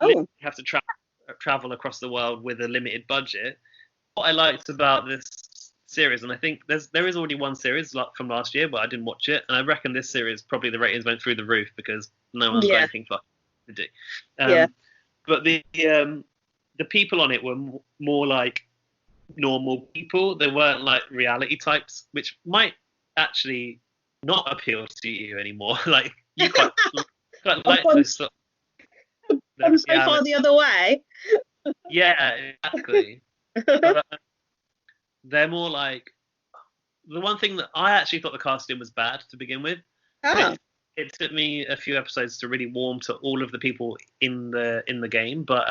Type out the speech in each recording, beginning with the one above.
Oh, have to travel across the world with a limited budget. What I liked about this series, and I think there is already one series from last year, but I didn't watch it, and I reckon this series probably the ratings went through the roof because no one's got yeah, anything for to do. yeah. But the people on it were more like normal people. They weren't like reality types, which might actually not appeal to you anymore. Like you quite I've like those sort gone of so far reality. the other way. Yeah, exactly. But they're more like the one thing that I actually thought the casting was bad to begin with. Oh, It took me a few episodes to really warm to all of the people in the game, but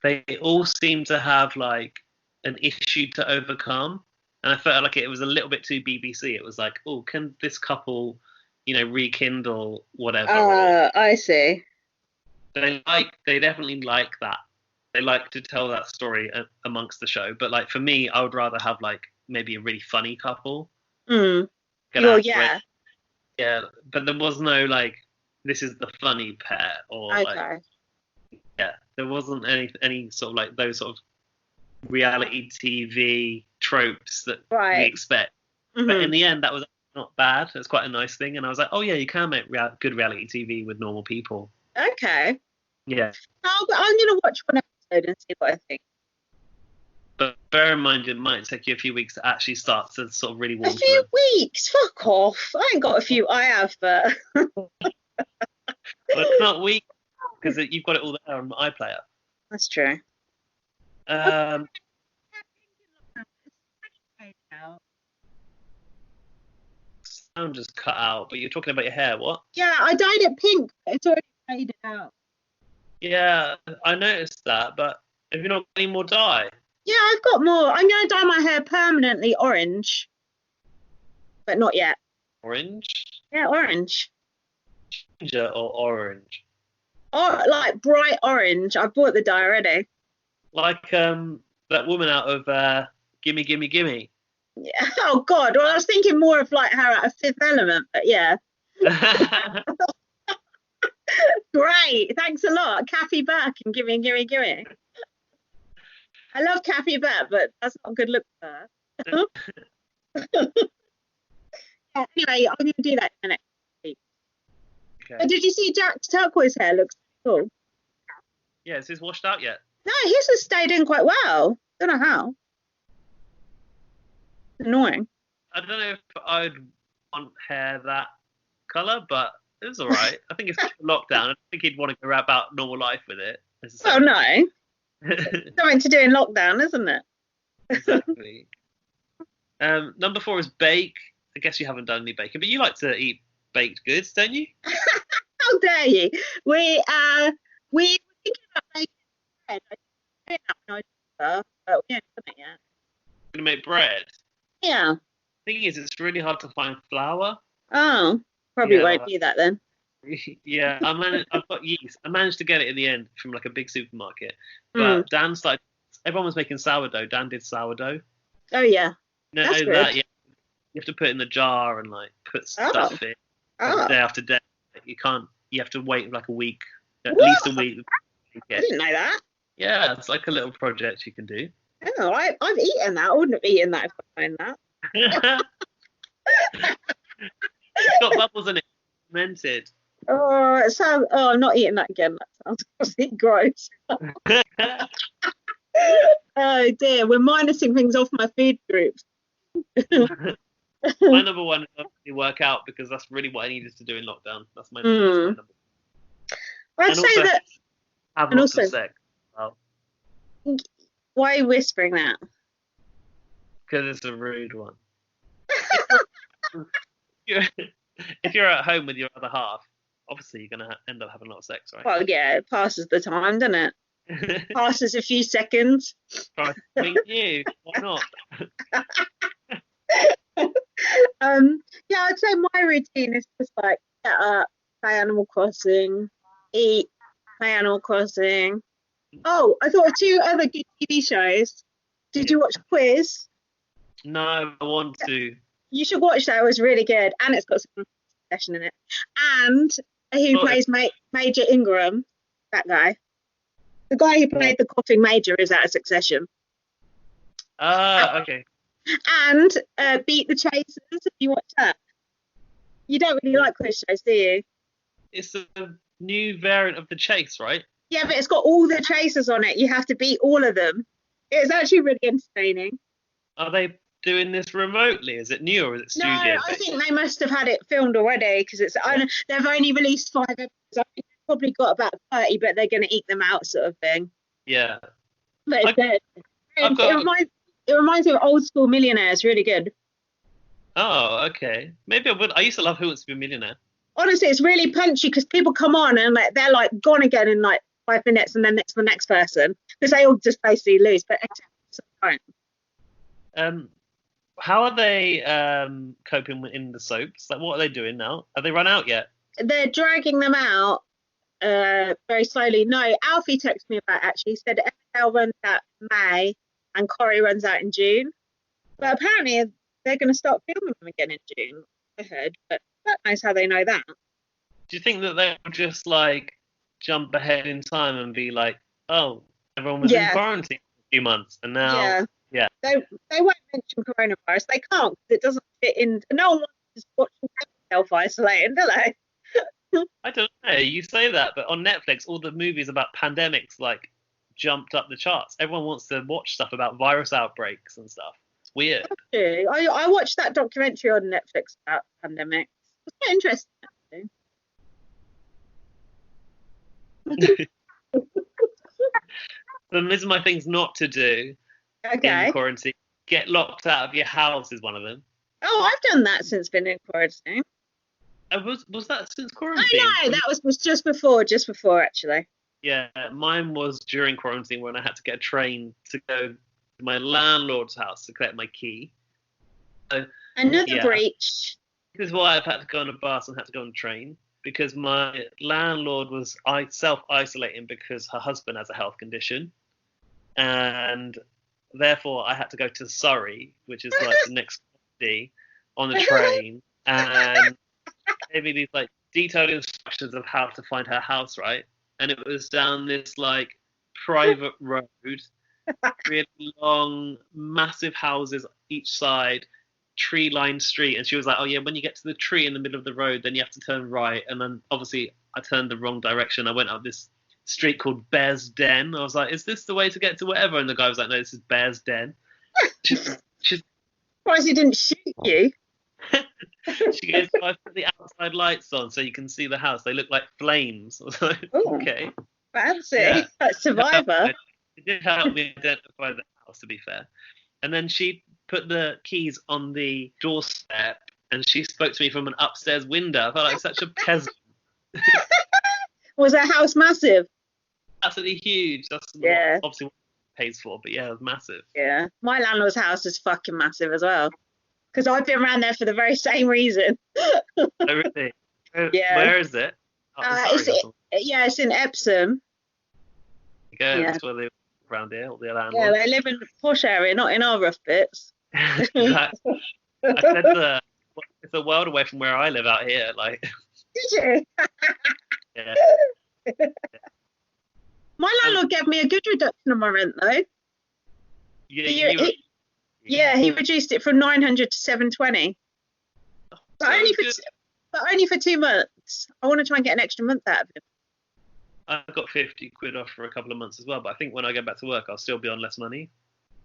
they all seem to have like an issue to overcome, and I felt like it was a little bit too BBC. It was like, oh, can this couple, rekindle whatever? I see. They definitely like that. They like to tell that story amongst the show, but like for me, I would rather have like maybe a really funny couple. Mm. Get Well, out, yeah. yeah, but there was no like this is the funny pair or like Okay. yeah, there wasn't any sort of like those sort of reality TV tropes that we Right. expect. But in Hmm. the end, that was not bad. It's quite a nice thing, and I was like, oh yeah, you can make good reality TV with normal people. Okay. Yeah, I'm gonna watch one episode and see what I think. but bear in mind it might take you a few weeks to actually start to sort of really A warm to few them. weeks. Fuck off. I ain't got a few. I have, but But it's not weeks because you've got it all there on iPlayer. that's true. Um, sound just cut out, but you're talking about your hair. What? Yeah, I dyed it pink, but it's already faded out. Yeah, I noticed that, but have you not got any more dye? Yeah, I've got more. I'm gonna dye my hair permanently orange, but not yet. Orange? Yeah, orange. Ginger or orange? Or like bright orange. I bought the dye already. Like that woman out of Gimme Gimme Gimme. Yeah. Oh God. Well, I was thinking more of like her at a Fifth Element, but yeah. Great. Thanks a lot, Kathy Burke and Gimme. I love Kathy Burke, but that's not a good look for her. Yeah, anyway, I'm gonna do that in the next week. Okay. Did you see Jack's turquoise hair? Looks cool. Yeah, is this washed out yet? No, his has stayed in quite well. Don't know how. Annoying. I don't know if I'd want hair that colour, but it's all right. I think it's lockdown. I think he'd want to go about normal life with it. Well, no. Something to do in lockdown, isn't it? Exactly. Number 4 is bake. I guess you haven't done any baking, but you like to eat baked goods, don't you? How dare you? We were thinking about making bread. I didn't have an idea, but we haven't done it yet. Gonna make bread. Yeah. Thing is, it's really hard to find flour. Oh, probably Yeah. won't do that then. Yeah, I've got yeast. I managed to get it in the end from like a big supermarket. But Dan started. Everyone was making sourdough. Dan did sourdough. Oh yeah. No, That's that good. yeah, you have to put it in the jar and like put stuff in Oh. day after day. You can't. You have to wait like a week, at What? least a week. I didn't know that. Yeah, it's like a little project you can do. Oh, I've eaten that. I wouldn't have eaten that if I known that. It's got bubbles in it. Fermented. Oh, it sounds. Oh, I'm not eating that again. That sounds really gross. Oh dear, we're minusing things off my food groups. My number 1 is obviously work out because that's really what I needed to do in lockdown. That's my number 1. I'd And say also that. have And lots also, of sex. Well, why are you whispering that? because it's a rude one. If you're at home with your other half, obviously you're gonna end up having a lot of sex, right? Well, yeah, it passes the time, doesn't it? Passes a few seconds. Try to meet you. Why not? Yeah, I'd say my routine is just like get up, play Animal Crossing, eat, play Animal Crossing. Oh, I thought of 2 other good TV shows. Did you watch Quiz? No, I want to. You should watch that. It was really good, and it's got some session in it. And who plays Major Ingram? That guy. The guy who played the coughing major is out of Succession. Ah, okay. And Beat the Chasers. Have you watched that? You don't really like quiz shows, do you? It's a new variant of The Chase, right? Yeah, but it's got all the chasers on it. You have to beat all of them. It's actually really entertaining. Are they doing this remotely? Is it new or is it No, studio? I think they must have had it filmed already because they've only released 5 episodes. I think they've probably got about 30, but they're going to eat them out, sort of thing. Yeah. But it's good. It reminds me of Old School Millionaires. Really good. Oh, okay. Maybe I would. I used to love Who Wants to Be a Millionaire. Honestly, it's really punchy because people come on and they're like gone again in like 5 minutes, and then it's the next person because they all just basically lose. But how are they coping in the soaps? Like, what are they doing now? Have they run out yet? they're dragging them out very slowly. No, Alfie texted me about it, actually. He said Emmerdale runs out in May and Corrie runs out in June. But apparently they're going to start filming them again in June, I heard. But that knows how they know that. Do you think that they'll just like jump ahead in time and be like, oh, everyone was in quarantine for a few months and now They won't mention coronavirus. They can't because it doesn't fit in. No one wants to watch self-isolating, do they? I don't know. You say that, but on Netflix, all the movies about pandemics like jumped up the charts. Everyone wants to watch stuff about virus outbreaks and stuff. It's weird. I watched that documentary on Netflix about pandemics. It's quite interesting, actually. These are my things not to do in quarantine. Get locked out of your house is one of them. Oh, I've done that since being in quarantine. Was that since quarantine? Oh no, that was just before actually. Yeah, mine was during quarantine when I had to get a train to go to my landlord's house to collect my key. So, another breach. This is why I've had to go on a bus and had to go on a train, because my landlord was self-isolating because her husband has a health condition, and therefore I had to go to Surrey, which is like the next city, on the train, and gave me these like detailed instructions of how to find her house, right? And it was down this like private road, really long, massive houses each side, tree-lined street. And she was like, oh yeah, when you get to the tree in the middle of the road, then you have to turn right. And then obviously I turned the wrong direction. I went up this street called Bear's Den. I was like, is this the way to get to whatever? And the guy was like, no, this is Bear's Den. She's surprised he didn't shoot you. She goes, I put the outside lights on so you can see the house. They look like flames. I was like, okay. Fancy. Yeah. That's Survivor. It did help me identify the house, to be fair. And then she put the keys on the doorstep and she spoke to me from an upstairs window. I felt like such a peasant. Was that house massive? Absolutely huge. That's obviously what it pays for, but yeah, it was massive. Yeah. My landlord's house is fucking massive as well. Because I've been around there for the very same reason. Oh, really? Yeah. Where is it? It's in Epsom. That's where they live around here, all the landlords. Yeah, they live in the posh area, not in our rough bits. I said it's a world away from where I live out here. Like. Did you? Yeah. My landlord gave me a good reduction on my rent, though. Yeah, he reduced it from 900 to 720. But only for 2 months. I want to try and get an extra month out of him. I got 50 quid off for a couple of months as well, but I think when I get back to work, I'll still be on less money.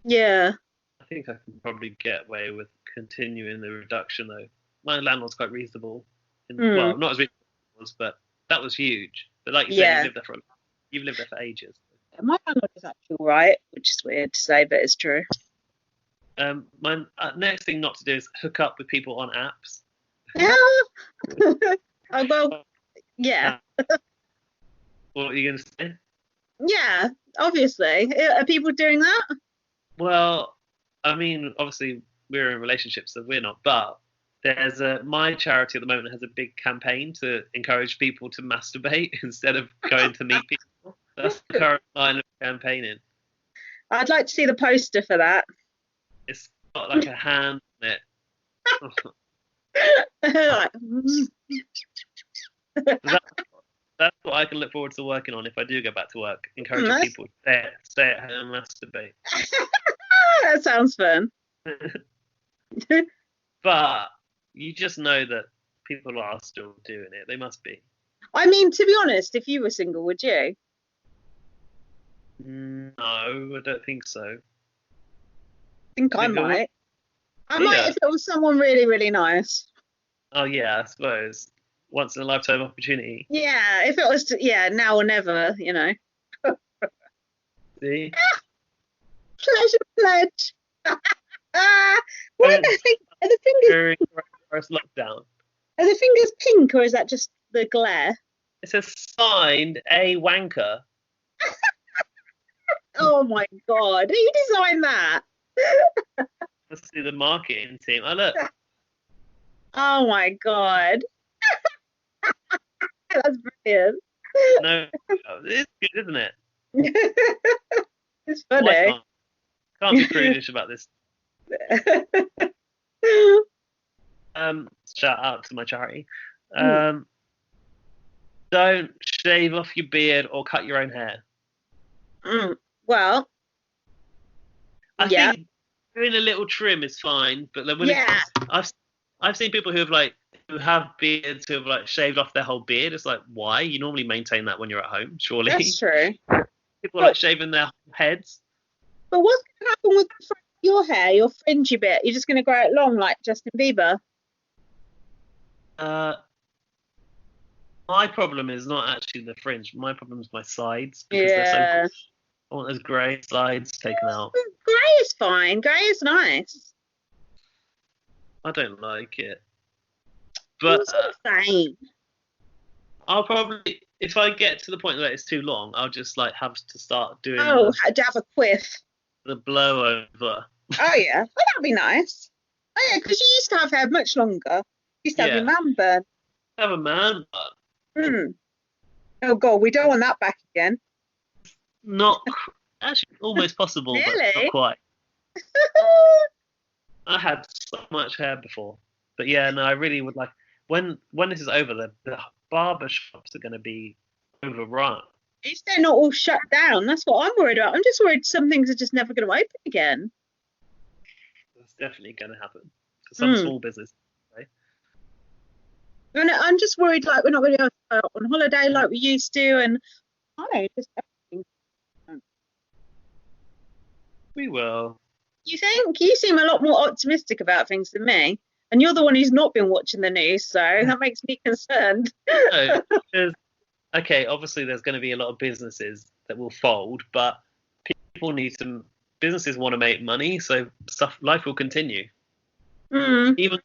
Yeah. I think I can probably get away with continuing the reduction, though. My landlord's quite reasonable. Well, not as reasonable as it was, but that was huge. But like you said, you've lived there for ages. My landlord is actually all right, which is weird to say, but it's true. My next thing not to do is hook up with people on apps. Yeah. What are you going to say? Yeah, obviously. Are people doing that? Well, I mean, obviously we're in relationships, so we're not. But there's my charity at the moment has a big campaign to encourage people to masturbate instead of going to meet people. That's the current line of campaigning. I'd like to see the poster for that. It's got like a hand on it. Does That's what I can look forward to working on if I do go back to work. Encouraging Nice. people to stay at home and masturbate. That sounds fun. But you just know that people are still doing it. They must be. I mean, to be honest, if you were single, would you? No, I don't think so. I think I Single? might. I might Yeah. if it was someone really, really nice. Oh yeah, I suppose. Once in a lifetime opportunity. Yeah, if it was, yeah, now or never, you know. See? Pleasure, pledge. What are the fingers? During first lockdown. Are the fingers pink, or is that just the glare? It says signed a wanker. Oh my God, who designed that? Let's see the marketing team. Oh look, Oh my God, that's brilliant. no, it's good, isn't it? It's Why funny. can't be prudish about this. Shout out to my charity. Don't shave off your beard or cut your own hair. Well, I yeah. think doing a little trim is fine, but then Yeah. I've seen people who have beards who have like shaved off their whole beard. It's like, why? You normally maintain that when you're at home, surely. That's true. People are like shaving their heads. But what's going to happen with your hair, your fringy bit? You're just going to grow it long like Justin Bieber? My problem is not actually the fringe. My problem is my sides because they're so cool. I want those grey sides taken out. Grey is fine. Grey is nice. I don't like it. But It's all the same. I'll probably, if I get to the point that it's too long, I'll just like have to start doing Oh, to have a quiff. the blowover. Oh yeah, well, that'd be nice. Oh yeah, because you used to have hair much longer. You used to have your man bun. Have a man bun. Oh God, we don't want that back again. Not actually almost possible, Really? but not quite. I had so much hair before, but yeah, no, I really would like when this is over, the barber shops are going to be overrun. At least they're not all shut down. That's what I'm worried about. I'm just worried some things are just never going to open again. That's definitely going to happen for some small business. Right? And I'm just worried like we're not going to go on holiday like we used to, and I don't know, just everything. We will. You think? You seem a lot more optimistic about things than me. And you're the one who's not been watching the news, so that makes me concerned. No, because, okay, obviously there's going to be a lot of businesses that will fold, but businesses want to make money, so life will continue. Even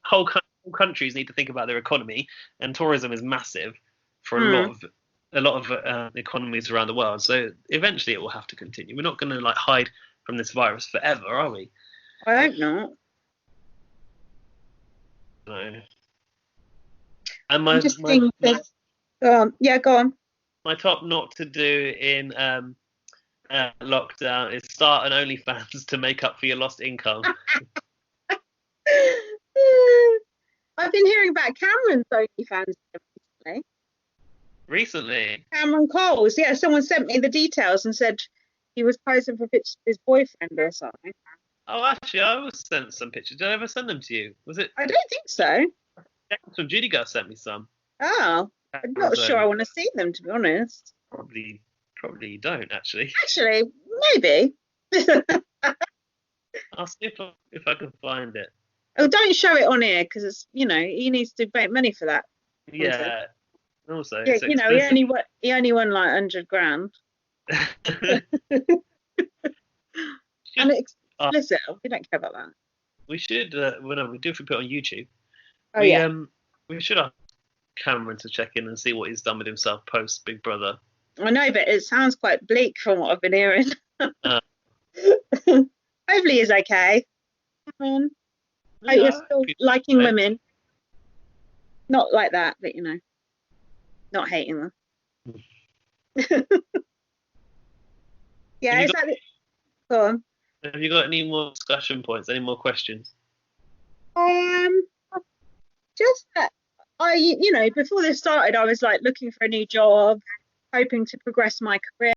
whole countries need to think about their economy, and tourism is massive for a lot of economies around the world. So eventually it will have to continue. We're not going to like hide from this virus forever, are we? I hope not. No. And go on. My top not to do in lockdown is start an OnlyFans to make up for your lost income. I've been hearing about Cameron's OnlyFans recently. Recently? Cameron Coles. Yeah, someone sent me the details and said he was posing for pictures of his boyfriend or something. Oh, actually, I was sent some pictures. Did I ever send them to you? Was it? I don't think so. From Judy Girl sent me some. Oh, I'm not sure I want to see them, to be honest. Probably you don't, actually. Actually, maybe. I'll see if I can find it. Oh, don't show it on here because it's, he needs to make money for that. Yeah. Also, yeah, he only won like 100 grand. And it's explicit. We don't care about that. We should, we do if we put it on YouTube. Oh, we should ask Cameron to check in and see what he's done with himself post Big Brother. I know, but it sounds quite bleak from what I've been hearing. Hopefully he's okay. Hope you're still liking women. Not like that, but not hating them. Yeah, go on. Have you got any more discussion points? Any more questions? Just that before this started, I was like looking for a new job, hoping to progress my career.